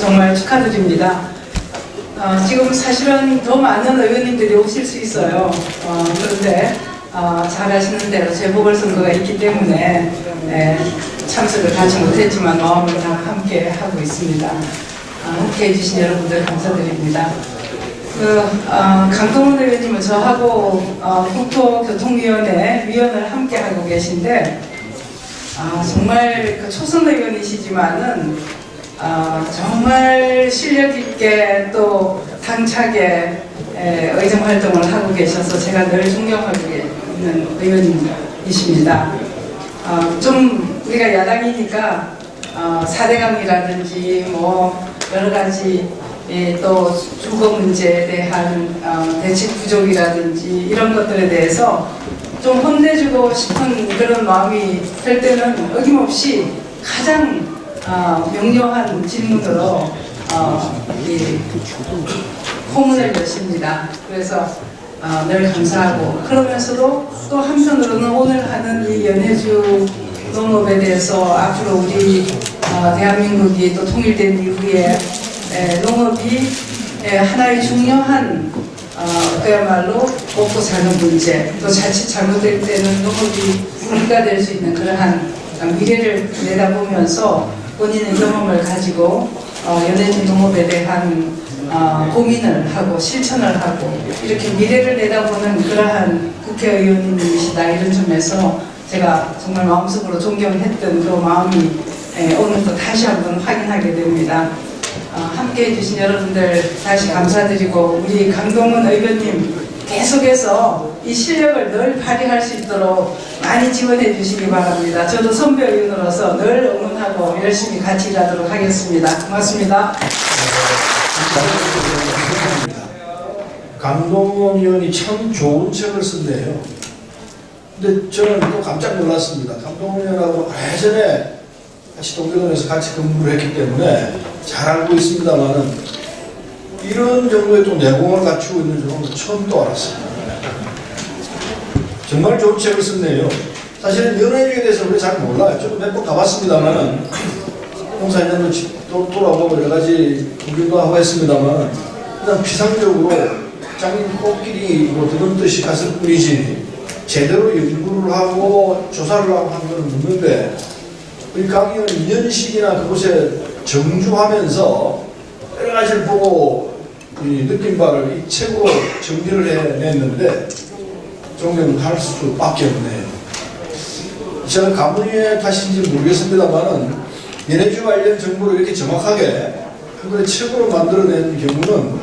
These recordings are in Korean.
정말 축하드립니다. 지금 사실은 더 많은 의원님들이 오실 수 있어요. 그런데 잘 아시는 대로 재보궐선거가 있기 때문에 참석을 하지 못했지만 마음을 다 함께 하고 있습니다. 함께 해주신 여러분들 감사드립니다. 강동원 의원님은 저하고 국토교통위원회 위원을 함께 하고 계신데 정말 초선 의원이시지만은 정말 실력 있게 또 당차게 의정 활동을 하고 계셔서 제가 늘 존경하고 있는 의원이십니다. 좀 우리가 야당이니까 4대강이라든지 뭐 여러 가지 또 주거 문제에 대한 대책 부족이라든지 이런 것들에 대해서 좀 혼내주고 싶은 그런 마음이 들 때는 어김없이 가장 명료한 질문으로 포문을 여십니다. 그래서 늘 감사하고 그러면서도 또 한편으로는 오늘 하는 이 연해주 농업에 대해서 앞으로 우리 대한민국이 또 통일된 이후에 농업이 하나의 중요한 그야말로 먹고 사는 문제, 또 자칫 잘못될 때는 농업이 불가 될 수 있는 그러한 미래를 내다보면서 본인의 경험을 가지고 연해주 농업에 대한 고민을 하고 실천을 하고 이렇게 미래를 내다보는 그러한 국회의원님이시다, 이런 점에서 제가 정말 마음속으로 존경했던 그 마음이 오늘 또 다시 한번 확인하게 됩니다. 함께 해주신 여러분들 다시 감사드리고 우리 강동원 의원님 계속해서 이 실력을 늘 발휘할 수 있도록 많이 지원해 주시기 바랍니다. 저도 선배 의원으로서 늘 응원하고 열심히 같이 일하도록 하겠습니다. 고맙습니다. 강동원 의원이 참 좋은 책을 쓴대요. 근데 저는 또 깜짝 놀랐습니다. 강동원 의원하고 예전에 같이 동대동에서 같이 근무를 했기 때문에 잘 알고 있습니다만은 이런 정도의 또 내공을 갖추고 있는 줄은 처음 또 알았습니다. 정말 좋은 책을 썼네요. 사실은 연예주에 대해서 우리 잘 몰라요. 저도 몇 번 가봤습니다만은 홍사년도 돌아보고 여러 가지 구경도 하고 했습니다만 그냥 피상적으로 장인 코끼리 드는 듯이 갔을 뿐이지 제대로 연구를 하고 조사를 하고 하는 건 없는데 우리 강 의원은 2년씩이나 그곳에 정주하면서 여러 가지를 보고 느낀 바를 이 책으로 정리를 해냈는데 존경할 수밖에 없네요. 제가 가문의 탓인지 모르겠습니다만은 연해주 관련 정보를 이렇게 정확하게 한 권의 책으로 만들어낸 경우는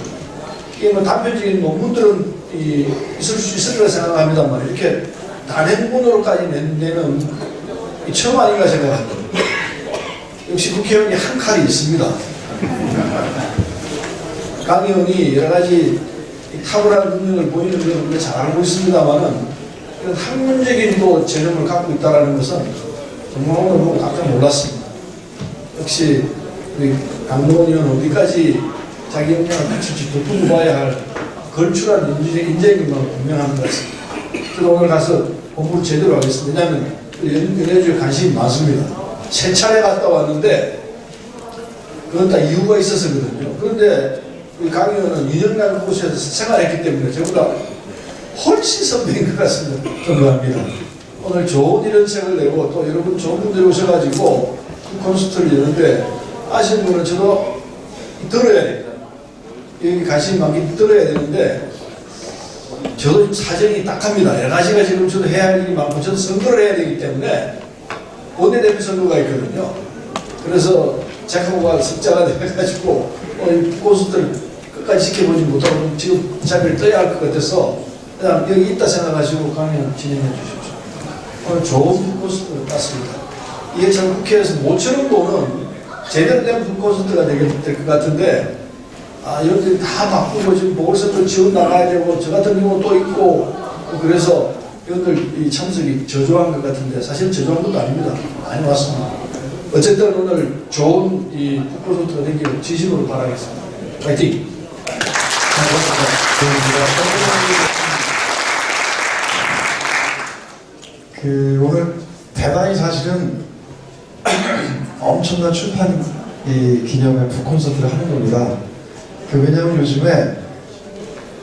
이게 뭐 단편적인 논문들은 있을 수 있을 거라 생각합니다만 이렇게 단행본으로까지 낸 데는 처음 아닌가 생각합니다. 역시 국회의원이 한 칼이 있습니다. 강 의원이 여러 가지 탁월한 능력을 보이는 것은 우리가 잘 알고 있습니다만은 이런 학문적인 또 재능을 갖고 있다는 것은 정말 오늘 보고 깜짝 놀랐습니다. 역시 우리 강동원 의원은 어디까지 자기 역량을 갖출지 돋보고 봐야 할 걸출한 인재인 건 분명한 것 같습니다. 저도 오늘 가서 공부를 제대로 하겠습니다. 왜냐하면 연해주에 관심이 많습니다. 세 차례 갔다 왔는데 그건 다 이유가 있었거든요. 그런데 우리 강 의원은 2년간 그곳에서 생활했기 때문에 저보다 훨씬 선배인 것 같습니다. 존경합니다. 오늘 좋은 이런 책을 내고 또 여러분 좋은 분들이 오셔가지고 콘서트를 여는데 아시는 분은 저도 들어야 됩니다. 여기 관심이 많기 들어야 되는데 저도 사정이 딱합니다. 여러 가지가 지금 저도 해야 할 일이 많고 저도 선거를 해야 되기 때문에 원내대표 선거가 있거든요. 그래서 제카고가 석자가 돼가지고 이 콘서트를 끝까지 지켜보지 못하고 지금 자리를 떠야 할 것 같아서 그냥 여기 있다 생각하시고 강연 진행해 주십시오. 오늘 좋은 콘서트를 땄습니다. 이게 참 국회에서 모처럼 보는 제대로 된 콘서트가 될 것 같은데 이런들이 다 바쁘고 지금 보궐선거 지원 나가야 되고 저 같은 경우 또 있고 그래서 이분들 참석이 저조한 것 같은데 사실 저조한 것도 아닙니다. 많이 왔습니다. 어쨌든 오늘 좋은 이 콘서트가 되기를 진심으로 바라겠습니다. 파이팅! 오늘 대단히 사실은 엄청난 출판 이 기념의 북콘서트를 하는 겁니다. 왜냐하면 요즘에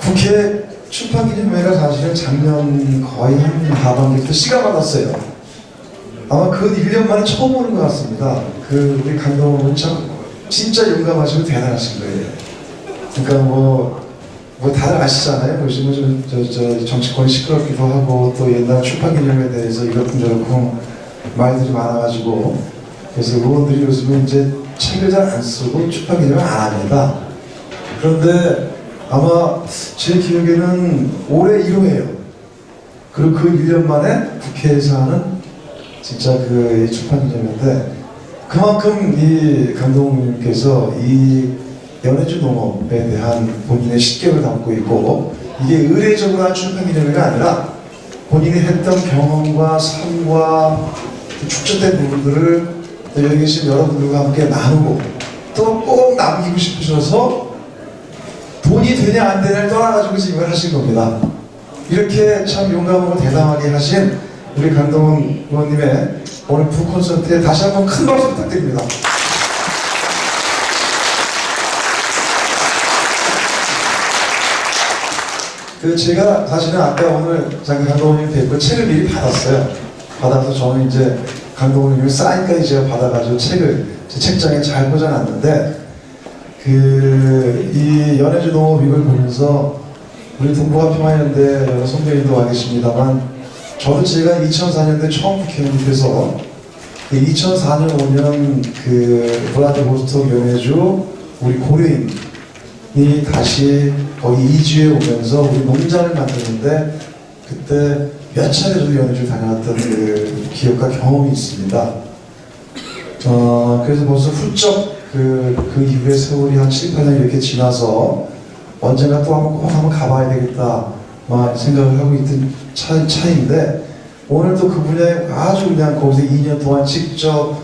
국회 출판기념회가 사실은 작년 거의 한 하반기부터 시가 받았어요. 아마 그 1년 만에 처음 오는 것 같습니다. 우리 강동원은 참 진짜 용감하시고 대단하신 거예요. 그러니까 뭐 다들 아시잖아요. 요즘은 정치권이 시끄럽기도 하고 또 옛날 출판기념회에 대해서 이렇군 저렇군 말들이 많아가지고 그래서 의원들이 요즘은 이제 책을 잘 안 쓰고 출판기념회 안 합니다. 그런데 아마 제 기억에는 올해 1호예요. 그리고 그 1년 만에 국회에서 하는 진짜 이 출판기념회인데 그만큼 이 감독님께서 이 연해주 농업에 대한 본인의 식견을 담고 있고 이게 의례적으로 한 출판기념회가 아니라 본인이 했던 경험과 삶과 축적된 부분들을 또 여기 계신 여러분들과 함께 나누고 또 꼭 남기고 싶으셔서 돈이 되냐 안 되냐를 떠나가지고 지금 이걸 하신 겁니다. 이렇게 참 용감하고 대담하게 하신 우리 강동원 의원님의 오늘 북콘서트에 다시 한번 큰 박수 부탁드립니다. 제가 사실은 아까 오늘 강동원님 뵙고 책을 미리 받았어요. 받아서 저는 이제 강동원님 사인까지 제가 받아가지고 책을 제 책장에 잘 꽂아놨는데 이 연해주 농업 이걸 보면서 우리 동북아평화연대 여러 선배님도 와 계십니다만 저도 제가 2004년도에 처음 국회의원이 돼서 2004년 5년 블라디보스토크 연해주 우리 고려인이 다시 거기 이주해 오면서 우리 농장을 만드는데 그때 몇 차례 저도 연해주 다녀왔던 기억과 경험이 있습니다. 그래서 벌써 훌쩍 그 이후에 세월이 한 7, 8년 이렇게 지나서 언젠가 또 꼭 한번 가봐야 되겠다 생각을 하고 있던 차인데 오늘 또 그 분야에 아주 그냥 거기서 2년 동안 직접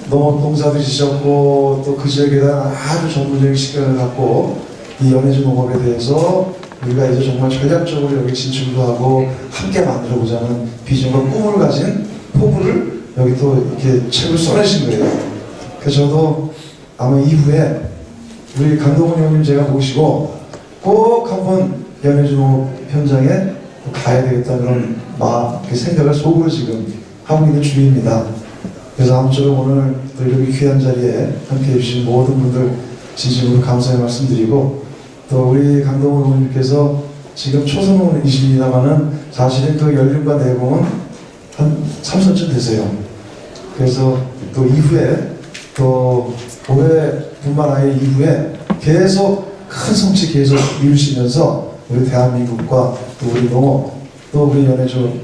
농사도 지셨고 또 그 지역에 대한 아주 전문적인 시간을 갖고 이 연해주 농업에 대해서 우리가 이제 정말 전략적으로 여기 진출도 하고 함께 만들어보자는 비전과 꿈을 가진 포부를 여기 또 이렇게 책을 써내신 거예요. 그래서 저도 아마 이후에 우리 강동원 형님 제가 모시고 꼭 한번 연해주 농업 현장에 가야 되겠다는 그런 생각을 속으로 지금 하고 있는 중입니다. 그래서 아무쪼록 오늘 또 이렇게 귀한 자리에 함께 해주신 모든 분들 진심으로 감사의 말씀드리고 또 우리 강동원 의원님께서 지금 초선의원이십니다만은 사실은 그 연륜과 내공은 한 3선쯤 되세요. 그래서 또 이후에 또 올해뿐만 아니라 이후에 계속 큰 성취 계속 이루시면서 우리 대한민국과 또 우리 농업 또 우리 연해주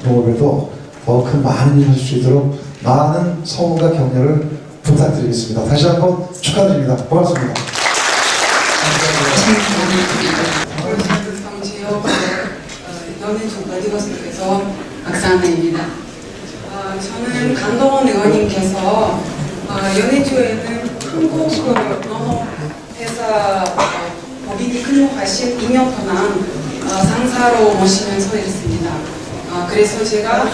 농업에도 더 큰 많은 일을 할 수 있도록 많은 성원과 격려를 부탁드리겠습니다. 다시 한번 축하드립니다. 고맙습니다. 지역 연해주 블라디보스토크에서 박사하나입니다. 저는 강동원 의원님께서 연해주에는 한국 농업회사 법인이 근무하신 2년 동안 상사로 모시면서 일했습니다. 그래서 제가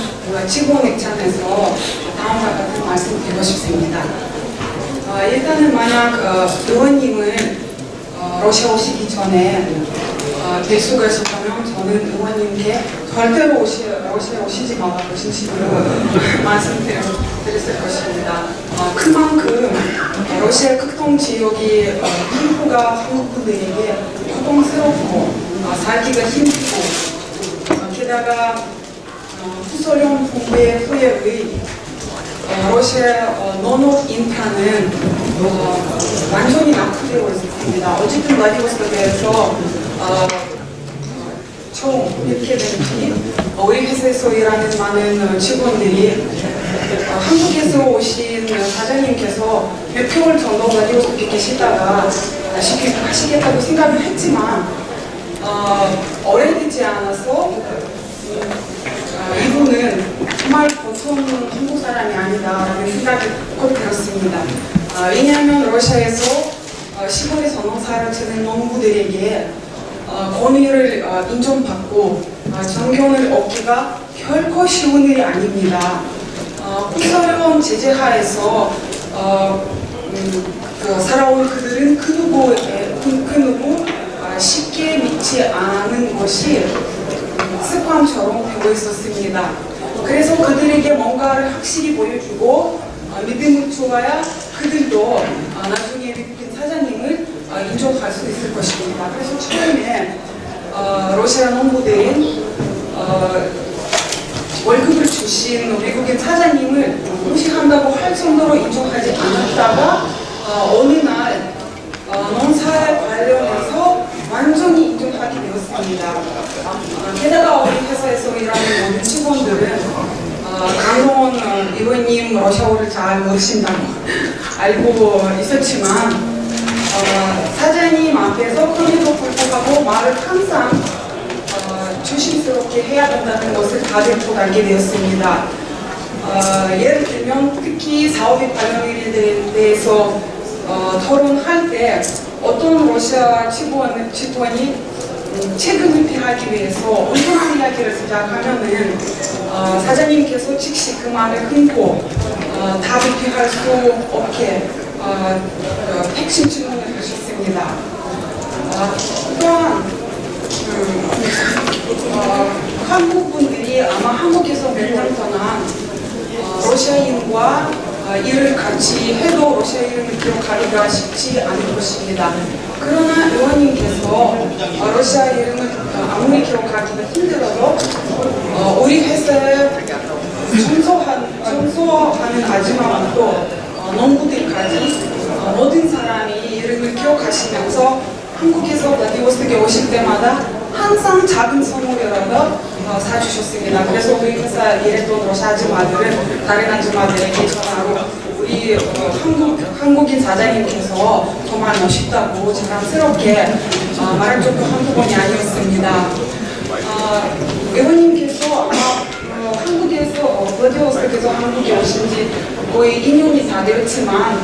직원 입장에서 다음과 같은 말씀 드리고 싶습니다. 일단은 만약 의원님을 러시아 오시기 전에 뵐 수가 있었다면 저는 의원님께 절대로 러시아 오시지 말라고 진심으로 말씀드렸을 것입니다. 그만큼 러시아 극동 지역이 인구가 한국 분들에게 고통스럽고 살기가 힘들고 게다가 후소련 붕괴 후에의 러시아 농업 인프라는 완전히 낙후되고 있습니다. 어쨌든 블라디보스토크에서 총 이렇게 된 팀, 우리 회사에서 일하는 많은 직원들이 한국에서 오신 사장님께서 몇 개월 정도 블라디보스토크에 계시다가 하시겠다고 생각을 했지만 오래되지 않아서 이분은 정말 보통 한국 사람이 아니다라는 생각이 꼭 들었습니다. 왜냐하면 러시아에서 시골에서 농사를 지는 농부들에게 권위를 인정받고 정견을 얻기가 결코 쉬운 일이 아닙니다. 후소련 제재하에서 살아온 그들은 그 누구 쉽게 믿지 않은 것이 습관처럼 되고 있었습니다. 그래서 그들에게 뭔가를 확실히 보여주고 믿음을 주어야 그들도 나중에 외국인 사장님을 인정할 수 있을 것입니다. 그래서 처음에 러시아 농부들이 월급을 주신 외국인 사장님을 무시한다고 할 정도로 인정하지 않았다가 어느 날 농사에 관련해서 완전히 인정하게 되었습니다. 게다가 우리 회사에서 일하는 모든 직원들은 강동원 의원님 러시아어를 잘 모르신다고 알고 있었지만 사장님 앞에서 그럼에도 불구하고 말을 항상 조심스럽게 해야 된다는 것을 다들 곧 알게 되었습니다. 예를 들면 특히 사업에 관련 일에 대해서 토론할 때 어떤 러시아 직원이 책임을 피하기 위해서 엉뚱한 이야기를 시작하면은 사장님께서 즉시 그 말을 끊고 답을 피할 수 없게 핵심 질문을 하셨습니다. 또한 한국 분들이 아마 한국에서 몇 년 동안 러시아인과 일을 같이 해도 러시아 이름을 기억하기가 쉽지 않을 것입니다. 그러나 의원님께서 러시아 이름을 아무리 기억하기가 힘들어도 우리 회사에 청소하는 아줌마부터 농부들까지 모든 사람이 이름을 기억하시면서 한국에서 라디오스톡에 오실 때마다 항상 작은 선물이라도 사주셨습니다. 그래서 우리 회사 일했던 러시아 아줌마들은 다른 아줌마들에게 전화로 우리 한국인 사장님께서 정말 멋있다고 자랑스럽게 말할 정도 한두 번이 아니었습니다. 의원님께서 아마 한국에서 라디오스톡에서 한국에 오신 지 거의 2년이 다 되었지만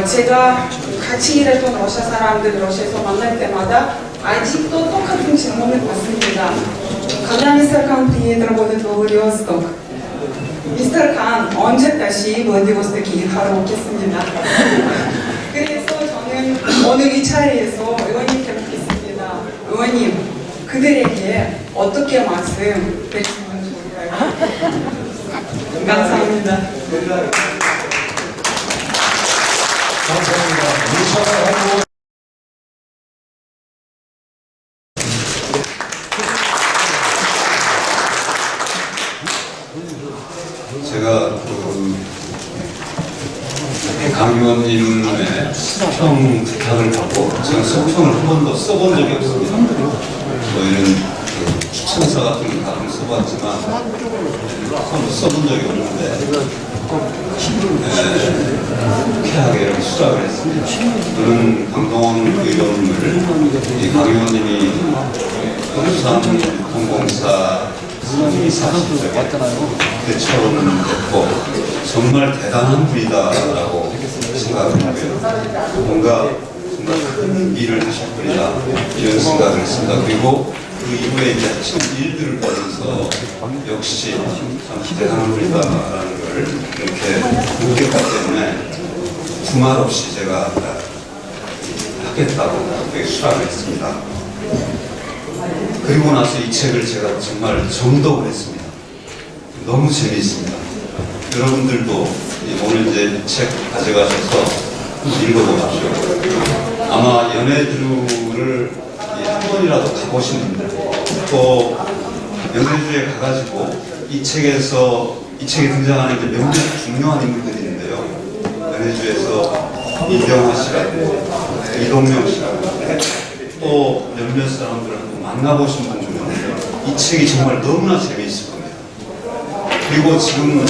제가 같이 일했던 러시아 사람들 러시아에서 만날 때마다 아직도 똑같은 질문을 받습니다. Когда мистер Кан приедет работать в Владивосток? 미스터 칸 언제 다시 블라디보스토크에 일하러 오겠습니다. 그래서 저는 오늘 이 자리에서 의원님께 묻겠습니다. 의원님, 그들에게 어떻게 말씀 드리면 좋을까요? 감사합니다. 감사합니다. 제가 강 의원님의 수평 부탁을 받고 제가 수평을 한 번도 써본 적이 없습니다. 뭐 이런 추천서 같은 거 가끔 써봤지만 써본 적이 없는데 유쾌하게 이렇게 수락을 했습니다. 저는 강동원 의원님을 강 의원님이 부산유통공사 상임위 사실적에 그때 처음 뵙고 정말 대단한 분이다라고 생각을 하고요. 뭔가 정말 큰 일을 하실 분이다 이런 생각을 했습니다. 그리고 그 이후에 이제 하신 일들을 보면서 역시 참 대단한 분이다라는 걸 이렇게 느꼈기 때문에 두말 없이 제가 하겠다고 그렇게 수락을 했습니다. 그리고 나서 이 책을 제가 정말 정독을 했습니다. 너무 재미있습니다. 여러분들도 오늘 이제 책 가져가셔서 읽어보십시오. 아마 연해주를 한 번이라도 가보신 분들, 또 연해주에 가가지고 이 책에 등장하는 이제 몇몇 중요한 인물들이 있는데요. 연해주에서 이병화 씨라고, 이동명 씨라고, 또 몇몇 사람들을 만나보신 분 중에 이 책이 정말 너무나 재미있을 겁니다. 그리고 지금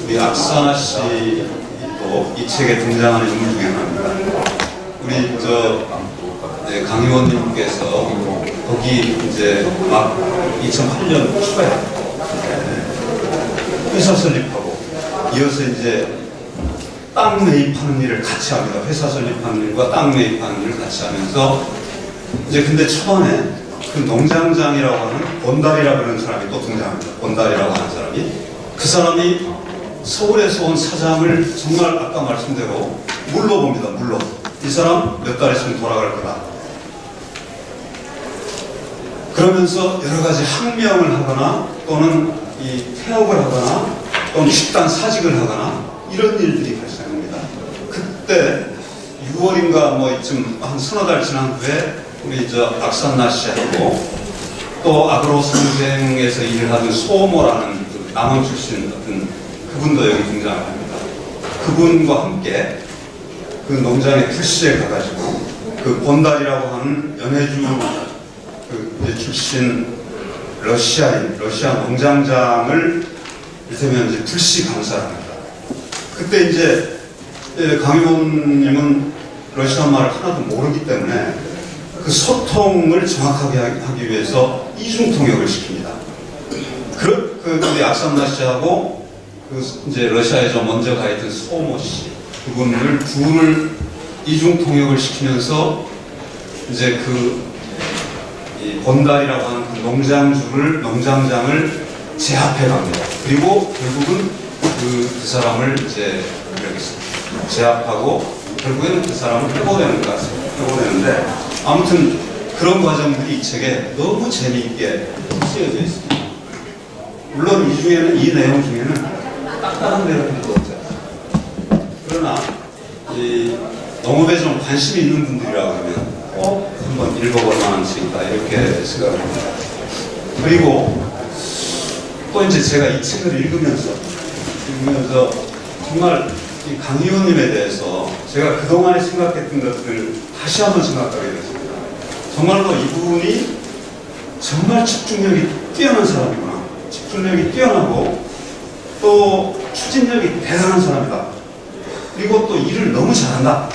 우리 악사나 씨도 이 책에 등장하는 인물 중에 하나입니다. 우리 강 의원님께서 거기 이제 막 2008년 초에 회사 설립하고 이어서 이제 땅 매입하는 일을 같이 합니다. 회사 설립하는 일과 땅 매입하는 일을 같이 하면서 이제 근데 초반에 그 농장장이라고 하는 본달이라고 하는 사람이 또 등장합니다. 본달이라고 하는 사람이 그 사람이 서울에서 온 사장을 정말 아까 말씀대로 물러봅니다. 물러. 이 사람 몇 달 있으면 돌아갈 거다. 그러면서 여러 가지 항명을 하거나 또는 이 폐업을 하거나 또는 집단 사직을 하거나 이런 일들이 발생합니다. 그때 6월인가 뭐 이쯤 한 서너 달 지난 후에 우리 저 악산나 씨하고 또 아그로 선생에서 일을 하던 소모라는 그 남원 출신 어떤 그분도 여기 등장을 합니다. 그분과 함께 그 농장에 불시에 가가지고 그 본달이라고 하는 연해주 그 출신 러시아 농장장을 이를테면 이제 불시 감사를 합니다. 그때 이제 강 의원님은 러시아 말을 하나도 모르기 때문에 그 소통을 정확하게 하기 위해서 이중통역을 시킵니다. 그 우리 악산나 씨하고 그 이제 러시아에 좀 먼저 가 있던 소모 씨 그분을 둘을 이중통역을 시키면서 이제 이 본달이라고 하는 그 농장장을 제압해 갑니다. 그리고 결국은 그 사람을 이제 이렇게 제압하고 결국에는 그 사람을 해고되는데 아무튼 그런 과정들이 이 책에 너무 재미있게 쓰여져 있습니다. 물론 이 중에는 이 내용 중에는 딱딱한 내용들도 없어요. 그러나 이 농업에 좀 관심이 있는 분들이라고 하면 꼭 한번 읽어볼 만한 책이다 이렇게 생각을 합니다. 그리고 또 이제 제가 이 책을 읽으면서 정말 이 강 의원님에 대해서 제가 그동안에 생각했던 것들을 다시 한번 생각하게 됐습니다. 정말로 이분이 정말 집중력이 뛰어난 사람이구나. 집중력이 뛰어나고 또 추진력이 대단한 사람이다. 그리고 또 일을 너무 잘한다.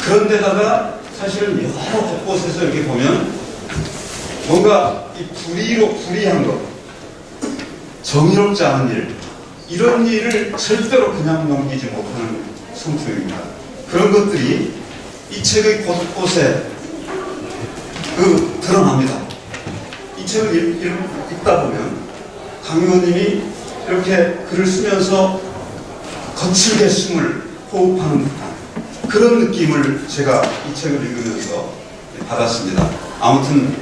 그런데다가 사실은 여러 곳곳에서 이렇게 보면 뭔가 이 불의한 것, 정의롭지 않은 일, 이런 일을 절대로 그냥 넘기지 못하는 성품입니다. 그런 것들이 이 책의 곳곳에 드러납니다. 이 책을 읽다 보면 강 의원님이 이렇게 글을 쓰면서 거칠게 숨을 호흡하는 듯한 그런 느낌을 제가 이 책을 읽으면서 받았습니다. 아무튼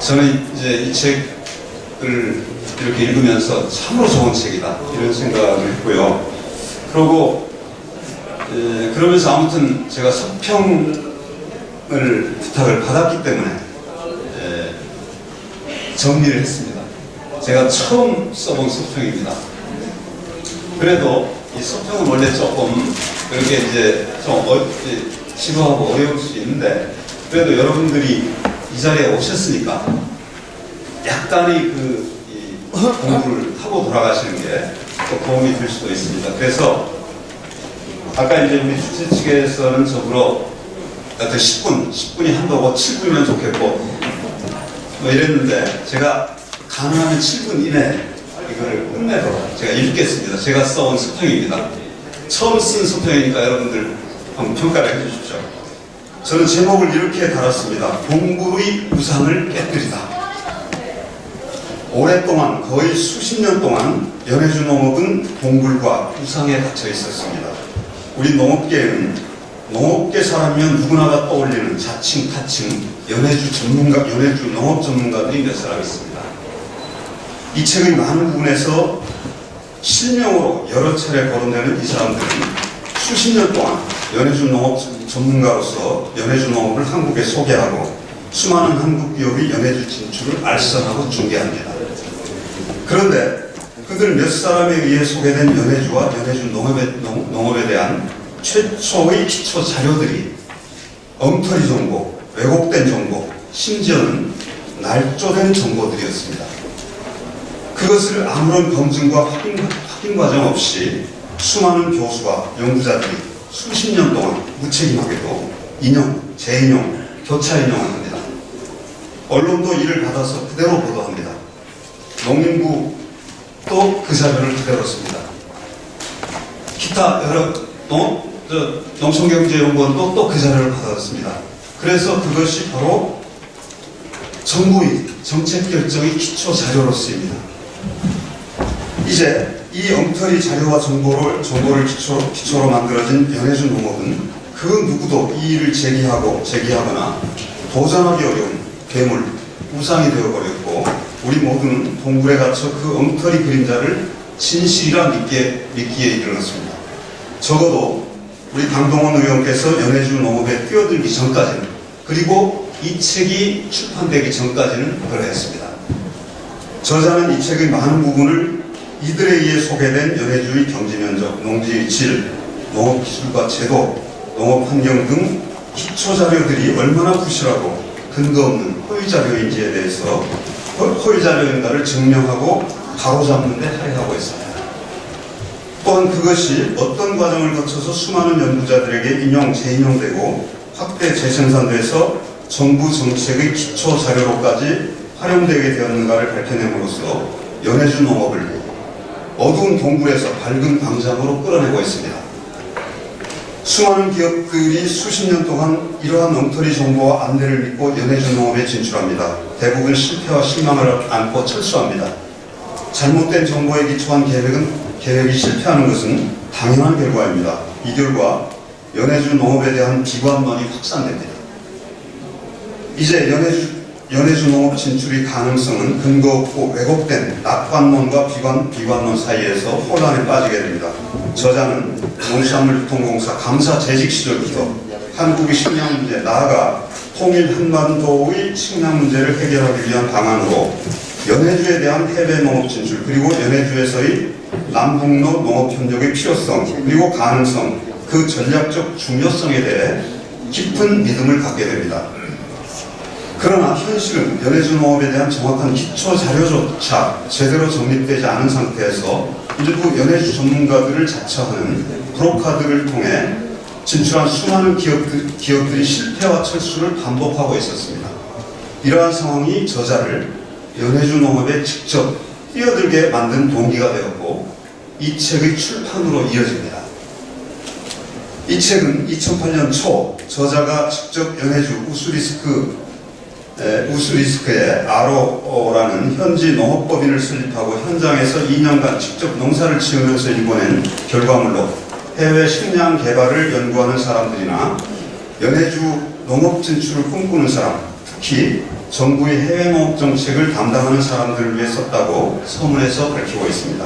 저는 이제 이 책을 이렇게 읽으면서 참으로 좋은 책이다 이런 생각을 했고요. 그리고 그러면서 아무튼 제가 서평을 부탁을 받았기 때문에 정리를 했습니다. 제가 처음 써본 서평입니다. 그래도 이 서평은 원래 조금 이렇게 이제 좀 지루하고 어려울 수 있는데 그래도 여러분들이 이 자리에 오셨으니까 약간의 공부를 하고 돌아가시는 게 또 도움이 될 수도 있습니다. 그래서 아까 이제 우리 주최 측에서는 적으로 10분이 한도고 7분이면 좋겠고 뭐 이랬는데 제가 가능하면 7분 이내에 이거를 끝내도록 제가 읽겠습니다. 제가 써온 서평입니다. 처음 쓴 서평이니까 여러분들 한번 평가를 해주십시오. 저는 제목을 이렇게 달았습니다. 동굴의 우상을 깨뜨리다. 오랫동안 거의 수십 년 동안 연해주 농업은 동굴과 우상에 갇혀 있었습니다. 우리 농업계에는 농업계 사람이면 누구나가 떠올리는 자칭 타칭 연해주 농업 전문가들이 몇 사람 있습니다. 이 책의 많은 부분에서 실명으로 여러 차례 거론되는 이 사람들은 수십 년 동안 연해주 농업 전문가로서 연해주 농업을 한국에 소개하고 수많은 한국 기업의 연해주 진출을 알선하고 중개합니다. 그런데 그들 몇 사람에 의해 소개된 연해주와 연해주 농업에 대한 최초의 기초 자료들이 엉터리 정보, 왜곡된 정보, 심지어는 날조된 정보들이었습니다. 그것을 아무런 검증과 확인 과정 없이 수많은 교수와 연구자들이 수십 년 동안 무책임하게도 인용, 재인용, 교차 인용을 합니다. 언론도 이를 받아서 그대로 보도합니다. 농림부 또 그 자료를 그대로 씁니다. 기타 여러 농촌경제연구원도 또 그 자료를 받았습니다. 그래서 그것이 바로 정부의 정책 결정의 기초 자료로 쓰입니다. 이제 이 엉터리 자료와 정보를 기초로 만들어진 연해주 농업은 그 누구도 이 일을 제기하거나 도전하기 어려운 괴물, 우상이 되어버렸고 우리 모두는 동굴에 갇혀 그 엉터리 그림자를 진실이라 믿기에 이르렀습니다. 적어도 우리 강동원 의원께서 연해주 농업에 뛰어들기 전까지는, 그리고 이 책이 출판되기 전까지는 그러했습니다. 저자는 이 책의 많은 부분을 이들에 의해 소개된 연해주의 경지면적, 농지의 질, 농업기술과 제도, 농업환경 등 기초자료들이 얼마나 부실하고 근거 없는 허위자료인지에 대해서 허위자료인가를 증명하고 바로잡는 데 할애하고 있습니다. 또한 그것이 어떤 과정을 거쳐서 수많은 연구자들에게 재인용되고 확대 재생산돼서 정부 정책의 기초자료로까지 활용되게 되었는가를 밝혀냄으로써 연해주 농업을 어두운 동굴에서 밝은 광장으로 끌어내고 있습니다. 수많은 기업들이 수십 년 동안 이러한 엉터리 정보와 안내를 믿고 연해주 농업에 진출합니다. 대부분 실패와 실망을 안고 철수합니다. 잘못된 정보에 기초한 계획이 실패하는 것은 당연한 결과입니다. 이 결과 연해주 농업에 대한 비관론이 확산됩니다. 이제 연해주 농업 진출의 가능성은 근거 없고 왜곡된 낙관론과 비관론 사이에서 혼란에 빠지게 됩니다. 저자는 농수산물유통공사 감사 재직 시절부터 한국의 식량 문제, 나아가 통일 한반도의 식량 문제를 해결하기 위한 방안으로 연해주에 대한 해외 농업 진출, 그리고 연해주에서의 남북로 농업 협력의 필요성, 그리고 가능성, 그 전략적 중요성에 대해 깊은 믿음을 갖게 됩니다. 그러나 현실은 연해주 농업에 대한 정확한 기초 자료조차 제대로 정립되지 않은 상태에서 일부 연해주 전문가들을 자처하는 브로커들을 통해 진출한 수많은 기업들이 실패와 철수를 반복하고 있었습니다. 이러한 상황이 저자를 연해주 농업에 직접 뛰어들게 만든 동기가 되었고 이 책의 출판으로 이어집니다. 이 책은 2008년 초 저자가 직접 연해주 우수리스크의 RO라는 현지 농업법인을 설립하고 현장에서 2년간 직접 농사를 지으면서 일궈낸 결과물로 해외 식량 개발을 연구하는 사람들이나 연해주 농업 진출을 꿈꾸는 사람, 특히 정부의 해외 농업 정책을 담당하는 사람들을 위해 썼다고 서문에서 밝히고 있습니다.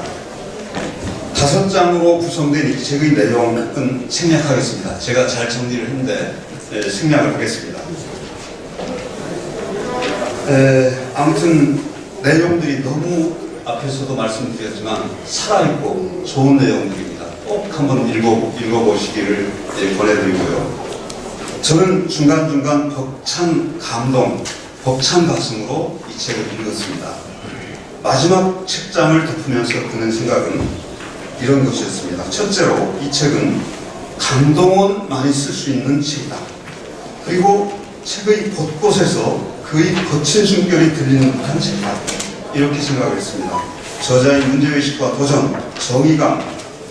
5장으로 구성된 이 책의 내용은 생략하겠습니다. 제가 잘 정리를 했는데 생략을 하겠습니다. 아무튼 내용들이 너무 앞에서도 말씀드렸지만 살아있고 좋은 내용들입니다. 꼭 한번 읽어보시기를 권해드리고요. 저는 중간중간 벅찬 감동, 벅찬 가슴으로 이 책을 읽었습니다. 마지막 책장을 덮으면서 드는 생각은 이런 것이었습니다. 첫째로 이 책은 강동원만이 쓸 수 있는 책이다. 그리고 책의 곳곳에서 그의 거친 숨결이 들리는 듯한 책이다. 이렇게 생각을 했습니다. 저자의 문제의식과 도전, 정의감,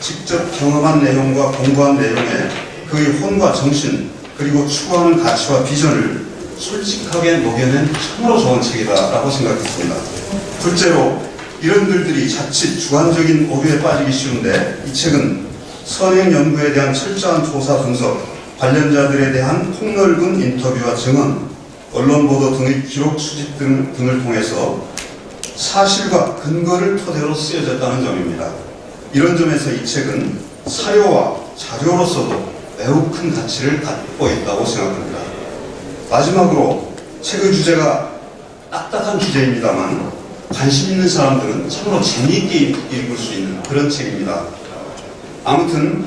직접 경험한 내용과 공부한 내용에 그의 혼과 정신, 그리고 추구하는 가치와 비전을 솔직하게 녹여낸 참으로 좋은 책이다라고 생각했습니다. 둘째로 이런 글들이 자칫 주관적인 오류에 빠지기 쉬운데 이 책은 선행 연구에 대한 철저한 조사 분석, 관련자들에 대한 폭넓은 인터뷰와 증언, 언론 보도 등의 기록 수집 등을 통해서 사실과 근거를 토대로 쓰여졌다는 점입니다. 이런 점에서 이 책은 사료와 자료로서도 매우 큰 가치를 갖고 있다고 생각합니다. 마지막으로 책의 주제가 딱딱한 주제입니다만 관심 있는 사람들은 참으로 재미있게 읽을 수 있는 그런 책입니다. 아무튼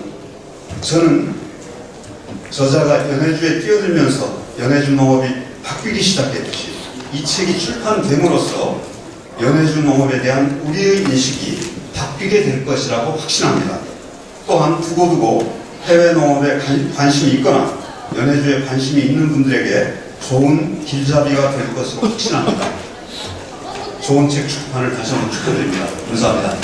저는 저자가 연해주에 뛰어들면서 연해주 농업이 바뀌기 시작했듯이 이 책이 출판됨으로써 연해주 농업에 대한 우리의 인식이 바뀌게 될 것이라고 확신합니다. 또한 두고두고 해외 농업에 관심이 있거나 연해주에 관심이 있는 분들에게 좋은 길잡이가 될 것으로 확신합니다. 좋은 책 출판을 다시 한번 축하드립니다. 감사합니다.